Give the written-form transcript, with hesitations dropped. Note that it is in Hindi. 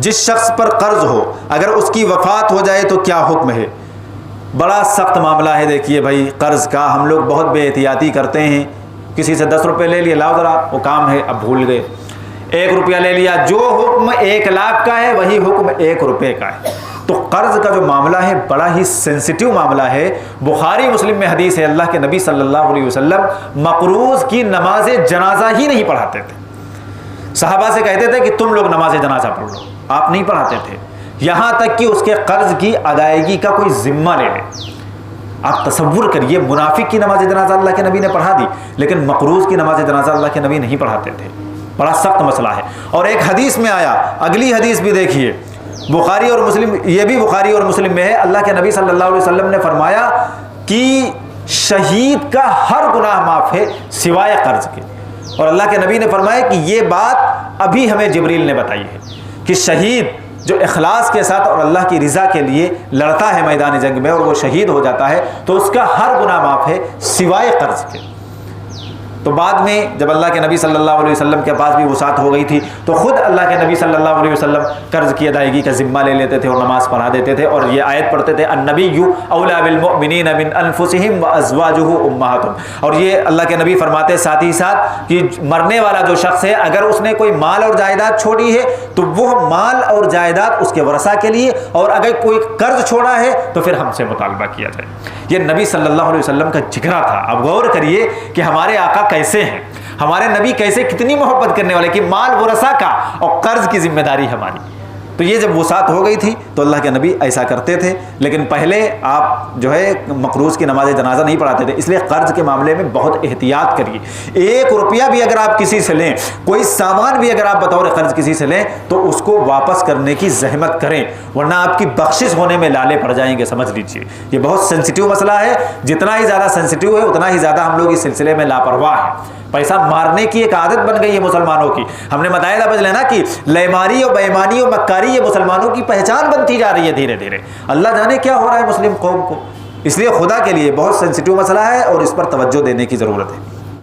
जिस शख्स पर कर्ज हो, अगर उसकी वफात हो जाए तो क्या हुक्म है? बड़ा सख्त मामला है। देखिए भाई, कर्ज का हम लोग बहुत बेहतियाती करते हैं। किसी से 10 रुपये ले लिए, लाओ ज़रा, वो काम है, अब भूल गए। 1 रुपया ले लिया, जो हुक्म 1 लाख का है वही हुक्म 1 रुपये का है। तो कर्ज का जो मामला है बड़ा ही सेंसिटिव मामला है। बुखारी मुस्लिम में हदीस है, अल्लाह के नबी सल्लल्लाहु अलैहि वसल्लम मकरूज की नमाज जनाजा ही नहीं पढ़ाते थे। सहाबा से कहते थे कि तुम लोग नमाज जनाजा पढ़ लो, आप नहीं पढ़ाते थे। यहां तक कि उसके कर्ज की अदायगी का कोई जिम्मा ले ले। आप तसव्वुर करिए, मुनाफिक की नमाज जनाजा अल्लाह के नबी ने पढ़ा दी, लेकिन मकरूज की नमाज जनाजा अल्लाह के नबी नहीं पढ़ाते थे। बड़ा सख्त मसला है। और एक हदीस में आया, अगली हदीस भी देखिए, बुखारी और मुस्लिम, ये भी बुखारी और मुस्लिम में है। अल्लाह के नबी सल्लल्लाहु अलैहि वसल्लम ने फरमाया कि शहीद का हर गुनाह माफ है सिवाय कर्ज के। और अल्लाह के नबी ने फरमाया कि ये बात अभी हमें जिब्रील ने बताई है कि शहीद जो इखलास के साथ और अल्लाह की रिज़ा के लिए लड़ता है मैदान जंग में और वो शहीद हो जाता है तो उसका हर गुनाह माफ़ है सिवाय कर्ज के। तो बाद में जब अल्लाह के नबी सल्लल्लाहु अलैहि वसल्लम के पास भी वसात हो गई थी तो खुद अल्लाह के नबी सल्लल्लाहु अलैहि वसल्लम कर्ज की अदायगी का जिम्मा ले लेते थे और नमाज पढ़ा देते थे। और ये आयत पढ़ते थे, अन्नबिय्यु औला बिल मुमिनीन मिन अनफुसिहिम व अज़वाजुहु उम्महातुहुम। और ये अल्लाह के नबी फरमाते साथ ही साथ कि मरने वाला जो शख्स है, अगर उसने कोई माल और जायदाद छोड़ी है तो वह माल और जायदाद उसके वरसा के लिए, और अगर कोई कर्ज छोड़ा है तो फिर हमसे मुतालबा किया जाए। ये नबी सल्लल्लाहु अलैहि वसल्लम का जिक्रा था। अब गौर करिए कि हमारे आका कैसे हैं, हमारे नबी कैसे, कितनी मोहब्बत करने वाले कि माल वरसा का और कर्ज की जिम्मेदारी हमारी। तो ये जब वसात हो गई थी तो अल्लाह के नबी ऐसा करते थे। लेकिन पहले आप जो है मकरूज की नमाज जनाजा नहीं पढ़ाते थे, इसलिए कर्ज के मामले में बहुत एहतियात करिए। 1 रुपया भी अगर आप किसी से लें, कोई सामान भी अगर आप बतौर कर्ज किसी से लें तो उसको वापस करने की जहमत करें, वरना आपकी बख्शिश होने में लाले पड़ जाएंगे। समझ लीजिए, ये बहुत सेंसिटिव मसला है। जितना ही ज़्यादा सेंसिटिव है उतना ही ज़्यादा हम लोग इस सिलसिले में लापरवाह हैं। पैसा मारने की एक आदत बन गई है मुसलमानों की। हमने बताया था पहले ना कि लेमारी और बेईमानी और मक्कारी ये मुसलमानों की पहचान बनती जा रही है धीरे धीरे। अल्लाह जाने क्या हो रहा है मुस्लिम कौम को। इसलिए खुदा के लिए बहुत सेंसिटिव मसला है और इस पर तवज्जो देने की ज़रूरत है।